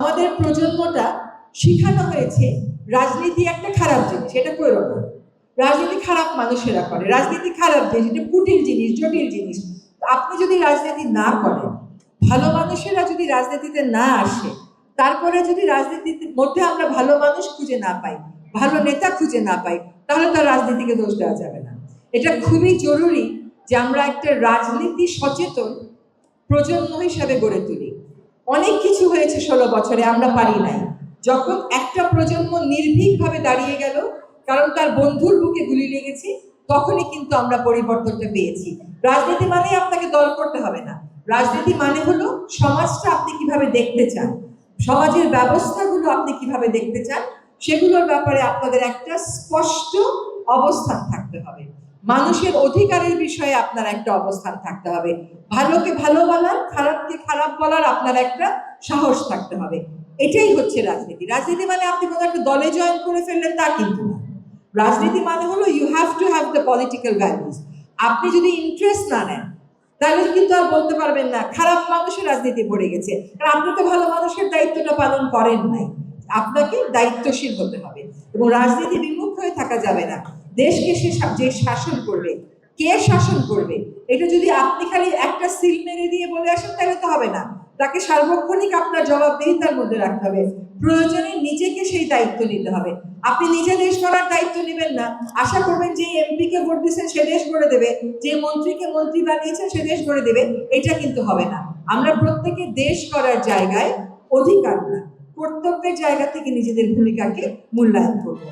আমাদের প্রজন্মটা শিখানো হয়েছে রাজনীতি একটা খারাপ জিনিস, এটা করো না। রাজনীতি খারাপ মানুষেরা করে, রাজনীতি খারাপ জিনিস, এটা কুটিল জিনিস, জটিল জিনিস। আপনি যদি রাজনীতি না করেন, ভালো মানুষেরা যদি রাজনীতিতে না আসে, তারপরে যদি রাজনীতির মধ্যে আমরা ভালো মানুষ খুঁজে না পাই, ভালো নেতা খুঁজে না পাই, তাহলে তার রাজনীতিকে দোষ দেওয়া যাবে না। এটা খুবই জরুরি যে আমরা একটা রাজনীতি সচেতন প্রজন্ম হিসাবে গড়ে তুলি। অনেক কিছু হয়েছে 16 বছরে, আমরা পারি নাই। যখন একটা প্রজন্ম নির্ভীকভাবে দাঁড়িয়ে গেল কারণ তার বন্ধুর বুকে গুলি লেগেছে, তখনই কিন্তু আমরা পরিবর্তনটা পেয়েছি। রাজনীতি মানে আপনাকে দল করতে হবে না, রাজনীতি মানে হলো সমাজটা আপনি কিভাবে দেখতে চান, সমাজের ব্যবস্থাগুলো আপনি কিভাবে দেখতে চান, সেগুলোর ব্যাপারে আপনাদের একটা স্পষ্ট অবস্থান থাকতে হবে। মানুষের অধিকারের বিষয়ে আপনার একটা অবস্থান থাকতে হবে। ভালোকে ভালো বলার, খারাপকে খারাপ বলার আপনার একটা সাহস থাকতে হবে। এটাই হচ্ছে রাজনীতি। রাজনীতি মানে আপনি কোনো একটা দলে জয়েন করে ফেললেন তা কিন্তু না। রাজনীতি মানে হলো you have to have the political values. আপনি যদি ইন্টারেস্ট না নেন, তাহলে কিন্তু আর বলতে পারবেন না খারাপ মানুষের রাজনীতি পড়ে গেছে, কারণ আপনি তো ভালো মানুষের দায়িত্বটা পালন করেন নাই। আপনাকে দায়িত্বশীল হতে হবে এবং রাজনীতি বিমুখ হয়ে থাকা যাবে না। দেশকে যে শাসন করবে, কে শাসন করবে, এটা যদি আপনি খালি একটা সিল মেরে দিয়ে বলে আসেন তাহলে তো হবে না। তাকে সার্বক্ষণিক আপনার জবাবদিহিতার মধ্যে রাখতে হবে। প্রয়োজনে নিজেকে সেই দায়িত্ব নিতে হবে। আপনি নিজে দেশ করার দায়িত্ব নেবেন না, আশা করবেন যে এমপি কে ভোট দিয়েছেন সে দেশ গড়ে দেবে, যে মন্ত্রীকে মন্ত্রী বানিয়েছেন সে দেশ গড়ে দেবে, এটা কিন্তু হবে না। আমরা প্রত্যেকে দেশ করার জায়গায় অধিকার না, কর্তব্যের জায়গা থেকে নিজেদের ভূমিকাকে মূল্যায়ন করবো।